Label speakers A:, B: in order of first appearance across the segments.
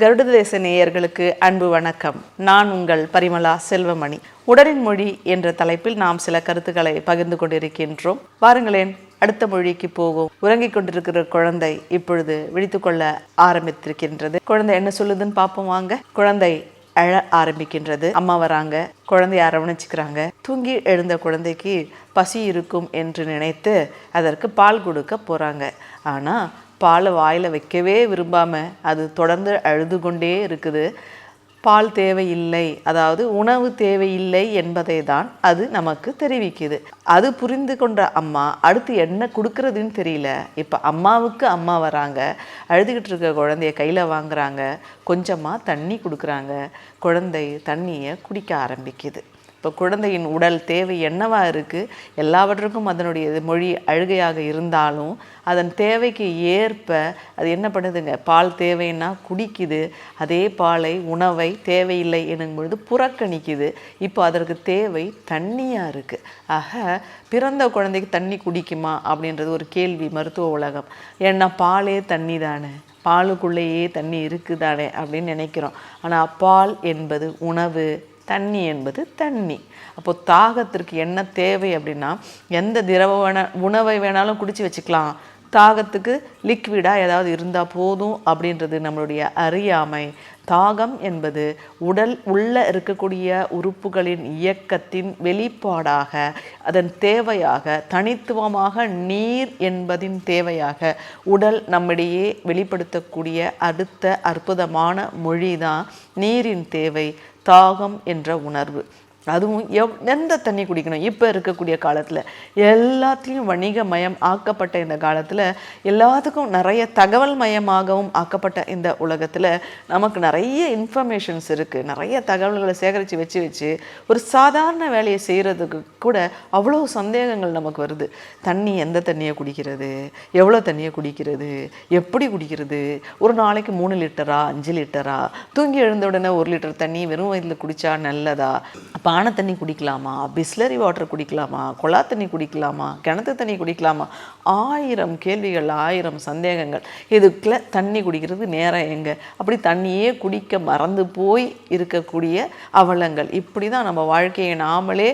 A: கருட தேச நேயர்களுக்கு அன்பு வணக்கம். நான் உங்கள் பரிமளா செல்வமணி. உடலின் மொழி என்ற தலைப்பில் நாம் சில கருத்துக்களை பகிர்ந்து கொண்டிருக்கின்றோம். வாருங்களேன், அடுத்த மொழிக்கு போகும். உறங்கிக் கொண்டிருக்கிற குழந்தை இப்பொழுது விழித்துக்கொள்ள ஆரம்பித்திருக்கின்றது. குழந்தை என்ன சொல்லுதுன்னு பார்ப்போம் வாங்க. குழந்தை அழ ஆரம்பிக்கின்றது. அம்மா வராங்க, குழந்தைய அரவணைச்சிக்கிறாங்க. தூங்கி எழுந்த குழந்தைக்கு பசி இருக்கும் என்று நினைத்து அதற்கு பால் கொடுக்க போகிறாங்க. ஆனால் பாலை வாயில் வைக்கவே விரும்பாமல் அது தொடர்ந்து அழுது கொண்டே இருக்குது. பால் தேவையில்லை, அதாவது உணவு தேவையில்லை என்பதை தான் அது நமக்கு தெரிவிக்குது. அது புரிந்து கொண்ட அம்மா அடுத்து என்ன கொடுக்கறதுன்னு தெரியல. இப்போ அம்மாவுக்கு அம்மா வராங்க, அழுதுகிட்டு இருக்க குழந்தைய கையில் வாங்குறாங்க, கொஞ்சமாக தண்ணி கொடுக்குறாங்க. குழந்தை தண்ணியை குடிக்க ஆரம்பிக்குது. இப்போ குழந்தையின் உடல் தேவை என்னவா இருக்குது? எல்லாவற்றுக்கும் அதனுடைய மொழி அழுகையாக இருந்தாலும் அதன் தேவைக்கு ஏற்ப அது என்ன பண்ணுதுங்க, பால் தேவைன்னா குடிக்குது. அதே பாலை, உணவை தேவையில்லை எனும் பொழுது புறக்கணிக்குது. இப்போ அதற்கு தேவை தண்ணியாக இருக்குது. ஆக பிறந்த குழந்தைக்கு தண்ணி குடிக்குமா அப்படின்றது ஒரு கேள்வி மருத்துவ உலகம். ஏன்னா பாலே தண்ணி தானே, பாலுக்குள்ளேயே தண்ணி இருக்குதானே அப்படின்னு நினைக்கிறோம். ஆனால் பால் என்பது உணவு, தண்ணி என்பது தண்ணி. அப்போது தாகத்திற்கு என்ன தேவை அப்படின்னா, எந்த உணவை வேணாலும் குடிச்சு வச்சுக்கலாம், தாகத்துக்கு லிக்விடாக ஏதாவது இருந்தால் போதும் அப்படின்றது நம்மளுடைய அறியாமை. தாகம் என்பது உடல் உள்ள இருக்கக்கூடிய உறுப்புகளின் இயக்கத்தின் வெளிப்பாடாக, அதன் தேவையாக, தனித்துவமாக நீர் என்பதின் தேவையாக உடல் நம்மிடையே வெளிப்படுத்தக்கூடிய அடுத்த அற்புதமான மொழி தான் நீரின் தேவை, தாகம் என்ற உணர்வு. அதுவும் எந்த தண்ணி குடிக்கணும்? இப்போ இருக்கக்கூடிய காலத்தில் எல்லாத்தையும் வணிகமயம் ஆக்கப்பட்ட இந்த காலத்தில், எல்லாத்துக்கும் நிறைய தகவல் மயமாகவும் ஆக்கப்பட்ட இந்த உலகத்தில் நமக்கு நிறைய இன்ஃபர்மேஷன்ஸ் இருக்குது. நிறைய தகவல்களை சேகரித்து வச்சு ஒரு சாதாரண வேலையை செய்கிறதுக்கு கூட அவ்வளோ சந்தேகங்கள் நமக்கு வருது. தண்ணி, எந்த தண்ணியை குடிக்கிறது, எவ்வளோ தண்ணியை குடிக்கிறது, எப்படி குடிக்கிறது, ஒரு நாளைக்கு 3 லிட்டரா 5 லிட்டரா, தூங்கி எழுந்த உடனே 1 லிட்டர் தண்ணி வெறும் வயிற்றில் குடித்தா நல்லதா, பானை தண்ணி குடிக்கலாமா, பிஸ்லரி வாட்டர் குடிக்கலாமா, குழா தண்ணி குடிக்கலாமா, கிணத்து தண்ணி குடிக்கலாமா, 1000 கேள்விகள், 1000 சந்தேகங்கள். இதுக்குள்ள தண்ணி குடிக்கிறது நேரம் எங்கே? அப்படி தண்ணியே குடிக்க மறந்து போய் இருக்கக்கூடிய அவலங்கள். இப்படி தான் நம்ம வாழ்க்கையை நாமளே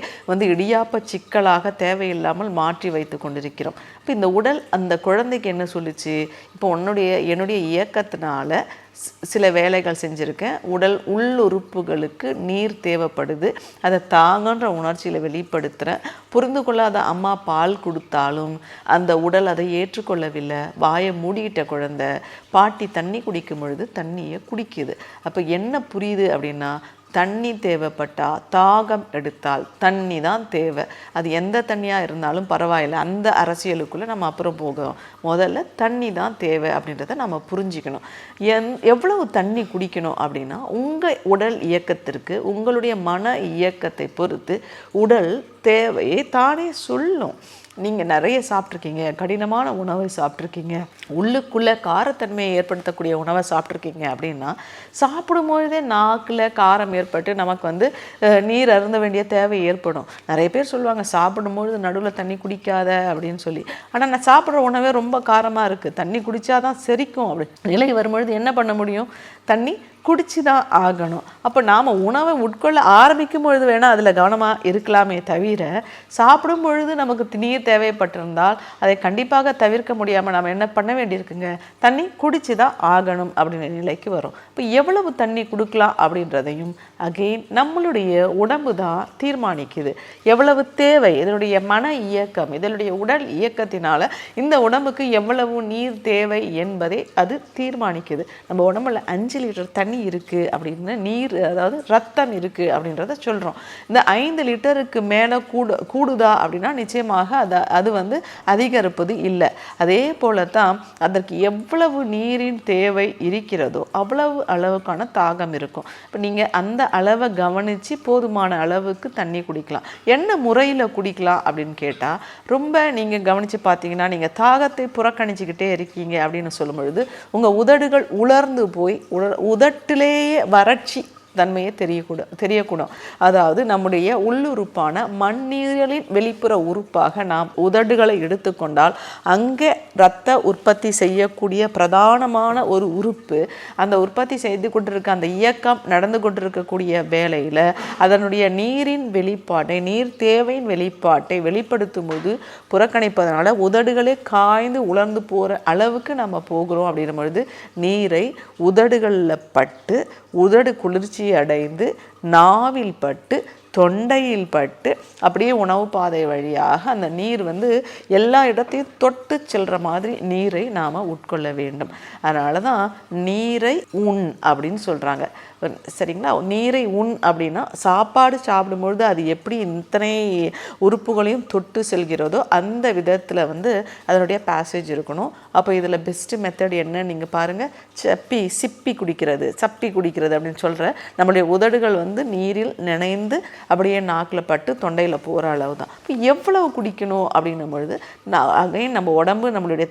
A: இடியாப்ப சிக்கலாக தேவையில்லாமல் மாற்றி வைத்து கொண்டிருக்கிறோம். இப்போ இந்த உடல் அந்த குழந்தைக்கு என்ன சொல்லிச்சு? இப்போ என்னுடைய இயக்கத்தினால சில வேலைகள் செஞ்சுருக்கேன். உடல் உள்ளுறுப்புகளுக்கு நீர் தேவைப்படுது, அதை தாங்கன்ற உணர்ச்சியில் வெளிப்படுத்துகிறேன். புரிந்து கொள்ளாத அம்மா பால் கொடுத்தாலும் அந்த உடல் அதை ஏற்றுக்கொள்ளவில்லை. வாயை மூடிக்கிட்ட குழந்தை பாட்டி தண்ணி குடிக்கும் பொழுது தண்ணியை குடிக்குது. அப்போ என்ன புரியுது அப்படின்னா, தண்ணி தேவைப்பட்டால், தாகம் எடுத்தால் தண்ணி தான் தேவை. அது எந்த தண்ணியாக இருந்தாலும் பரவாயில்லை, அந்த அரசியலுக்குள்ளே நம்ம அப்புறம் போகிறோம். முதல்ல தண்ணி தான் தேவை அப்படின்றத நம்ம புரிஞ்சிக்கணும். எவ்வளவு தண்ணி குடிக்கணும் அப்படின்னா, உங்கள் உடல் இயக்கத்திற்கு, உங்களுடைய மன இயக்கத்தை பொறுத்து உடல் தேவையை தானே சொல்லும். நீங்கள் நிறைய சாப்பிட்ருக்கீங்க, கடினமான உணவை சாப்பிட்ருக்கீங்க, உள்ளுக்குள்ளே காரத்தன்மையை ஏற்படுத்தக்கூடிய உணவை சாப்பிட்ருக்கீங்க அப்படின்னா, சாப்பிடும்பொழுதே நாக்கில் காரம் ஏற்பட்டு நமக்கு நீர் அருந்த வேண்டிய தேவை ஏற்படும். நிறைய பேர் சொல்லுவாங்க சாப்பிடும்பொழுது நடுவில் தண்ணி குடிக்காத அப்படின்னு சொல்லி. ஆனால் நான் சாப்பிட்ற உணவே ரொம்ப காரமாக இருக்குது, தண்ணி குடித்தாதான் செரிக்கும் அப்படி நிலை வரும்பொழுது என்ன பண்ண முடியும்? தண்ணி குடிச்சு தான் ஆகணும். அப்போ நாம் உணவை உட்கொள்ள ஆரம்பிக்கும் பொழுது வேணால் அதில் கவனமாக இருக்கலாமே தவிர, சாப்பிடும் பொழுது நமக்கு நீர் தேவைப்பட்டிருந்தால் அதை கண்டிப்பாக தவிர்க்க முடியாமல் நாம் என்ன பண்ண வேண்டியிருக்குங்க, தண்ணி குடிச்சு தான் ஆகணும் அப்படின்ற நிலைக்கு வரும். இப்போ எவ்வளவு தண்ணி கொடுக்கலாம் அப்படின்றதையும் அகெயின் நம்மளுடைய உடம்பு தான் தீர்மானிக்குது. எவ்வளவு தேவை, இதனுடைய மன இயக்கம், இதனுடைய உடல் இயக்கத்தினால இந்த உடம்புக்கு எவ்வளவு நீர் தேவை என்பதை அது தீர்மானிக்குது. நம்ம உடம்புல 5 லிட்டர் தண்ணி இருக்குது அப்படின்னு, நீர் அதாவது ரத்தம் இருக்குது அப்படின்றத சொல்கிறோம். இந்த 5 லிட்டருக்கு மேலே கூடுதா அப்படின்னா நிச்சயமாக அது அதிகரிப்பது இல்லை. அதே போல தான் அதற்கு எவ்வளவு நீரின் தேவை இருக்கிறதோ அவ்வளவு அளவுக்கான தாகம் இருக்கும். இப்போ நீங்கள் அந்த அளவை கவனித்து போதுமான அளவுக்கு தண்ணி குடிக்கலாம். என்ன முறையில் குடிக்கலாம் அப்படின்னு கேட்டால், ரொம்ப நீங்கள் கவனித்து பார்த்தீங்கன்னா, நீங்கள் தாகத்தை புறக்கணிச்சிக்கிட்டே இருக்கீங்க அப்படின்னு சொல்லும் பொழுது உங்கள் உதடுகள் உலர்ந்து போய் உதட்டிலேயே வறட்சி தன்மையை தெரியக்கூடும். அதாவது நம்முடைய உள்ளுறுப்பான மண்ணீரலின் வெளிப்புற உறுப்பாக நாம் உதடுகளை எடுத்துக்கொண்டால் அங்கே இரத்த உற்பத்தி செய்யக்கூடிய பிரதானமான ஒரு உறுப்பு. அந்த உற்பத்தி செய்து கொண்டிருக்க அந்த இயக்கம் நடந்து கொண்டிருக்கக்கூடிய வேளையில் அதனுடைய நீரின் வெளிப்பாட்டை, நீர் தேவையின் வெளிப்பாட்டை வெளிப்படுத்தும் போது புறக்கணிப்பதனால உதடுகளே காய்ந்து உலர்ந்து போகிற அளவுக்கு நம்ம போகிறோம். அப்படின்ற பொழுது நீரை உதடுகளில் பட்டு உதடு குளிர்ச்சி அடைந்து நாவில் பட்டு தொண்டையில் பட்டு அப்படியே உணவு பாதை வழியாக அந்த நீர் எல்லா இடத்தையும் தொட்டு செல்கிற மாதிரி நீரை நாம் உட்கொள்ள வேண்டும். அதனால தான் நீரை உண் அப்படின்னு சொல்கிறாங்க. சரிங்களா? நீரை உண் அப்படின்னா சாப்பாடு சாப்பிடும்பொழுது அது எப்படி இத்தனை உறுப்புகளையும் தொட்டு செல்கிறதோ அந்த விதத்தில் அதனுடைய பேசேஜ் இருக்கணும். அப்போ இதில் பெஸ்ட்டு மெத்தட் என்ன நீங்கள் பாருங்கள். சப்பி குடிக்கிறது அப்படின்னு சொல்கிற நம்முடைய உதடுகள் நீரில் நினைந்து அப்படியே நாக்கில் பட்டு தொண்டையில் போகிற அளவு தான். இப்போ எவ்வளவு குடிக்கணும் அப்படின்னும் பொழுது அகைன் நம்ம உடம்பு நம்மளுடைய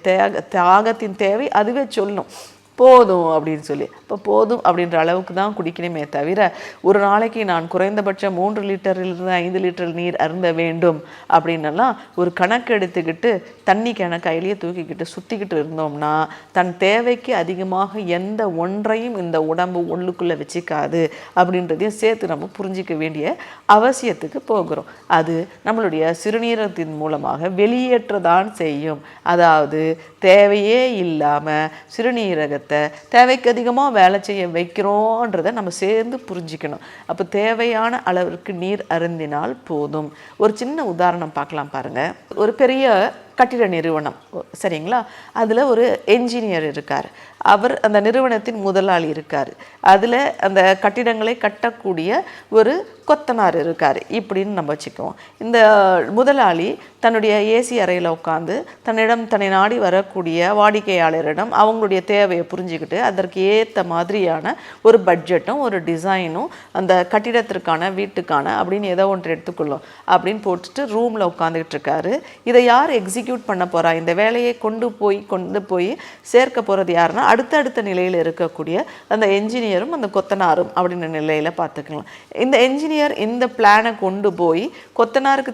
A: தாகத்தின் தேவை அதுவே சொல்லணும் போதும் அப்படின்னு சொல்லி. இப்போ போதும் அப்படின்ற அளவுக்கு தான் குடிக்கணுமே தவிர ஒரு நாளைக்கு நான் குறைந்தபட்சம் 3 லிட்டரிலிருந்து 5 லிட்டர் நீர் அருந்த வேண்டும் அப்படின்னலாம் ஒரு கணக்கு எடுத்துக்கிட்டு தண்ணி கையிலேயே தூக்கிக்கிட்டு சுற்றிக்கிட்டு இருந்தோம்னா தன் தேவைக்கு அதிகமாக எந்த ஒன்றையும் இந்த உடம்பு உள்ளுக்குள்ளே வச்சுக்காது அப்படின்றதையும் சேர்த்து நம்ம புரிஞ்சிக்க வேண்டிய அவசியத்துக்கு போகிறோம். அது நம்மளுடைய சிறுநீரகத்தின் மூலமாக வெளியேற்றதான் செய்யும். அதாவது தேவையே இல்லாமல் சிறுநீரகத்தை தேவைக்கு அதிகமாக வேலை செய்ய வைக்கிறோன்றதை நம்ம சேர்ந்து புரிஞ்சிக்கணும். அப்போ தேவையான அளவிற்கு நீர் அருந்தினால் போதும். ஒரு சின்ன உதாரணம் பார்க்கலாம் பாருங்கள். ஒரு பெரிய கட்டிட நிறுவனம், சரிங்களா? அதில் ஒரு என்ஜினியர் இருக்கார். அவர் அந்த நிறுவனத்தின் முதலாளி இருக்கார். அதில் அந்த கட்டிடங்களை கட்டக்கூடிய ஒரு கொத்தனார் இருக்கார் இப்படின்னு நம்ம வச்சுக்குவோம். இந்த முதலாளி தன்னுடைய ஏசி அறையில் உட்காந்து தன்னை நாடி வரக்கூடிய வாடிக்கையாளரிடம் அவங்களுடைய தேவையை புரிஞ்சுக்கிட்டு அதற்கு ஏற்ற மாதிரியான ஒரு பட்ஜெட்டும் ஒரு டிசைனும் அந்த கட்டிடத்திற்கான வீட்டுக்கான அப்படின்னு ஏதோ ஒன்று எடுத்துக்கொள்ளும் அப்படின்னு போட்டுட்டு ரூமில் உட்காந்துக்கிட்டு இருக்காரு. இதை யார் எக்ஸிக்யூட் பண்ண போகிறா, இந்த வேலையை கொண்டு போய் சேர்க்க போகிறது யாருன்னா அடுத்தடுத்த நிலையில் இருக்கக்கூடிய அந்த என்ஜினியரும் அந்த கொத்தனாரும் அப்படின்ற நிலையில் பார்த்துக்கலாம். இந்த என்ஜினியர் இந்த பிளானை கொண்டு போய் கொத்தனாருக்கு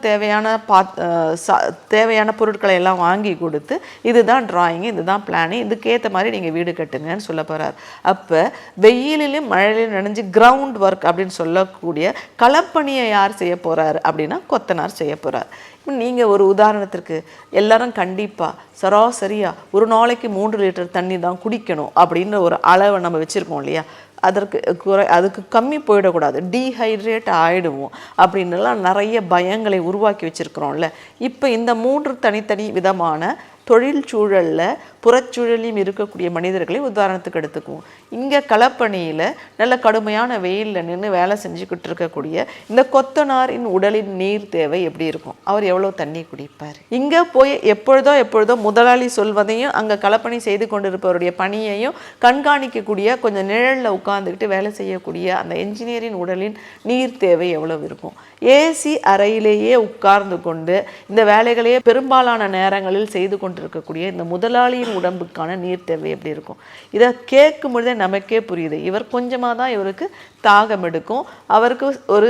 A: தேவையான பொருட்களை எல்லாம் வாங்கி கொடுத்து இதுதான் டிராயிங்கு, இதுதான் பிளானு, இதுக்கேற்ற மாதிரி நீங்கள் வீடு கட்டுங்கன்னு சொல்ல போகிறார். அப்போ வெயிலிலும் மழையிலும் நனைஞ்சு கிரவுண்ட் ஒர்க் அப்படின்னு சொல்லக்கூடிய களப்பணியை யார் செய்ய போகிறார் அப்படின்னா கொத்தனார் செய்ய போகிறார். நீங்கள் ஒரு உதாரணத்திற்கு எல்லாரும் கண்டிப்பாக சராசரியாக ஒரு நாளைக்கு 3 லிட்டர் தண்ணி தான் குடிக்கணும் அப்படின்ற ஒரு அளவை நம்ம வச்சுருக்கோம் இல்லையா? அதுக்கு கம்மி போயிடக்கூடாது, டீஹைட்ரேட் ஆகிடுவோம் அப்படின்னுலாம் நிறைய பயங்களை உருவாக்கி வச்சுருக்குறோம்ல. இப்போ இந்த 3 தனித்தனி விதமான தொழில் சூழலில் புறச்சூழலையும் இருக்கக்கூடிய மனிதர்களை உதாரணத்துக்கு எடுத்துக்குவோம். இங்கே களப்பணியில் நல்ல கடுமையான வெயிலில் நின்று வேலை செஞ்சுக்கிட்டு இருக்கக்கூடிய இந்த கொத்தனாரின் உடலின் நீர் தேவை எப்படி இருக்கும்? அவர் எவ்வளோ தண்ணி குடிப்பார்? இங்கே போய் எப்பொழுதோ முதலாளி சொல்வதையும் அங்கே களப்பணி செய்து கொண்டிருப்பவருடைய பணியையும் கண்காணிக்கக்கூடிய கொஞ்சம் நிழலில் உட்கார்ந்துக்கிட்டு வேலை செய்யக்கூடிய அந்த என்ஜினியரின் உடலின் நீர் தேவை எவ்வளவு இருக்கும்? ஏசி அறையிலேயே உட்கார்ந்து கொண்டு இந்த வேலைகளையே பெரும்பாலான நேரங்களில் செய்து கொண்டிருக்கக்கூடிய இந்த முதலாளியின் உடம்புக்கான நீர் தேவை எப்படி இருக்கும்? இதை கேட்கும் பொழுதே நமக்கே புரியுது. இவர் கொஞ்சமாக தான் இவருக்கு தாகம் எடுக்கும். அவருக்கு ஒரு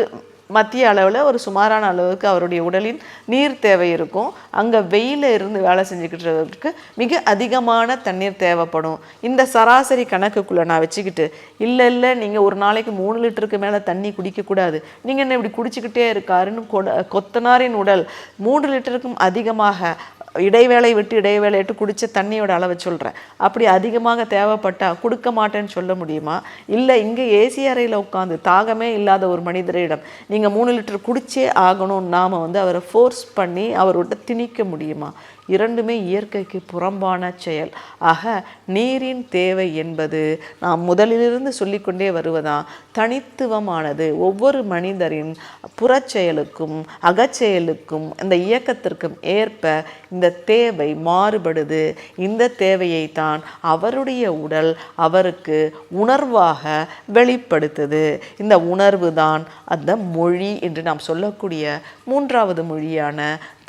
A: மத்திய அளவில் ஒரு சுமாரான அளவுக்கு அவருடைய உடலின் நீர் தேவை இருக்கும். அங்கே வெயிலில் இருந்து வேலை செஞ்சுக்கிட்டதுக்கு மிக அதிகமான தண்ணீர் தேவைப்படும். இந்த சராசரி கணக்குக்குள்ளே நான் வச்சுக்கிட்டு இல்லை நீங்கள் ஒரு நாளைக்கு 3 லிட்டருக்கு மேலே தண்ணி குடிக்கக்கூடாது, நீங்கள் என்ன இப்படி குடிச்சிக்கிட்டே இருக்காருன்னு கொத்தனாரின் உடல் 3 லிட்டருக்கும் அதிகமாக இடைவேளை விட்டு குடித்த தண்ணியோட அளவை சொல்கிறேன். அப்படி அதிகமாக தேவைப்பட்டால் கொடுக்க மாட்டேன்னு சொல்ல முடியுமா? இல்லை இங்கே ஏசி அறையில் உட்காந்து தாகமே இல்லாத ஒரு மனிதரிடம் நீங்கள் 3 லிட்டர் குடிச்சே ஆகணும்னு நாம் அவரை ஃபோர்ஸ் பண்ணி அவரோட திணிக்க முடியுமா? இரண்டுமே இயற்கைக்கு புறம்பான செயல். ஆக நீரின் தேவை என்பது நாம் முதலிலிருந்து சொல்லிக்கொண்டே வருவதான் தனித்துவமானது. ஒவ்வொரு மனிதரின் புறச்செயலுக்கும் அகச்செயலுக்கும் இந்த இயக்கத்திற்கும் ஏற்ப இந்த தேவை மாறுபடுது. இந்த தேவையை தான் அவருடைய உடல் அவருக்கு உணர்வாக வெளிப்படுத்துது. இந்த உணர்வு தான் அந்த மொழி என்று நாம் சொல்லக்கூடிய 3வது மொழியான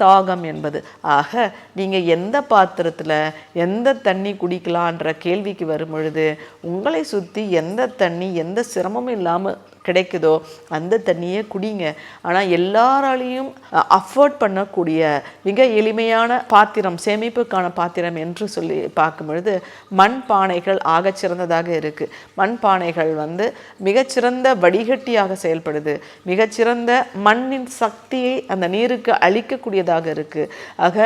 A: தாகம் என்பது. ஆக நீங்கள் எந்த பாத்திரத்தில் எந்த தண்ணி குடிக்கலான்ற கேள்விக்கு வரும் பொழுது உங்களை சுற்றி எந்த தண்ணி எந்த சிரமமும் இல்லாமல் கிடைக்குதோ அந்த தண்ணியே குடிங்க. ஆனால் எல்லாராலையும் அஃபோர்ட் பண்ணக்கூடிய மிக எளிமையான பாத்திரம், சேமிப்புக்கான பாத்திரம் என்று சொல்லி பார்க்கும் பொழுது மண் பானைகள் ஆகச்சிறந்ததாக இருக்குது. மண் பானைகள் மிகச்சிறந்த வடிகட்டியாக செயல்படுது. மிகச்சிறந்த மண்ணின் சக்தியை அந்த நீருக்கு அளிக்கக்கூடியதாக இருக்குது. ஆக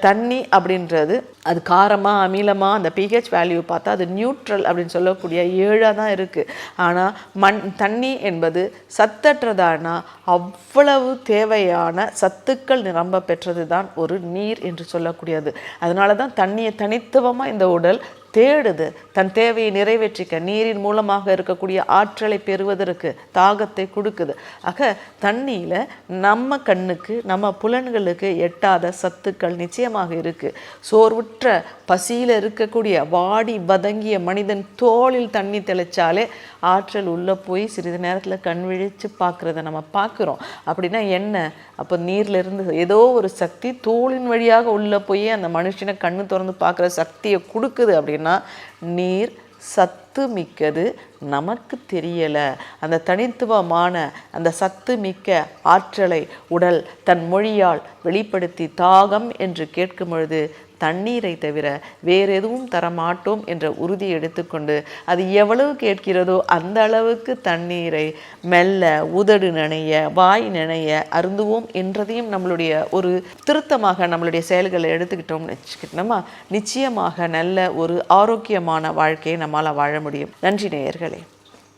A: தண்ணி அப்படின்றது அது காரமாக அமிலமாக அந்த pH வேல்யூ பார்த்தா அது நியூட்ரல் அப்படின்னு சொல்லக்கூடிய 7 தான் இருக்குது. ஆனால் தண்ணி என்பது சத்தற்றதானா அவ்வளவு தேவையான சத்துக்கள் நிரம்ப பெற்றது தான் ஒரு நீர் என்று சொல்லக்கூடியது. அதனால தான் தண்ணியை தனித்துவமாக இந்த உடல் தேடுது. தன் தேவையை நிறைவேற்றிக்க நீரின் மூலமாக இருக்கக்கூடிய ஆற்றலை பெறுவதற்கு தாகத்தை கொடுக்குது. ஆக தண்ணியில் நம்ம கண்ணுக்கு நம்ம புலன்களுக்கு எட்டாத சத்துக்கள் நிச்சயமாக இருக்குது. சோர்வுற்ற பசியில் இருக்கக்கூடிய வாடி வதங்கிய மனிதன் தோளில் தண்ணி தெளித்தாலே ஆற்றல் உள்ளே போய் சிறிது நேரத்தில் கண் விழித்து பார்க்குறத நம்ம பார்க்குறோம். அப்படின்னா என்ன? அப்போ நீர்லேருந்து ஏதோ ஒரு சக்தி தோளின் வழியாக உள்ளே போய் அந்த மனுஷனை கண்ணு திறந்து பார்க்குற சக்தியை கொடுக்குது. அப்படின்னா நீர் சத்து மிக்கது, நமக்கு தெரியலை. அந்த தனித்துவமான அந்த சத்து மிக்க ஆற்றலை உடல் தன் மொழியால் வெளிப்படுத்தி தாகம் என்று கேட்கும் பொழுது தண்ணீரை தவிர வேறு எதுவும் தரமாட்டோம் என்ற உறுதி எடுத்துக்கொண்டு அது எவ்வளவு கேட்கிறதோ அந்த அளவுக்கு தண்ணீரை மெல்ல உதடு நனைய வாய் நனைய அருந்துவோம் என்றதையும் நம்மளுடைய ஒரு திருத்தமாக நம்மளுடைய செயல்களை எடுத்துக்கிட்டோம்னு வச்சுக்கிட்டோமா நிச்சயமாக நல்ல ஒரு ஆரோக்கியமான வாழ்க்கையை நம்மால் வாழ முடியும். நன்றி நேயர்களே.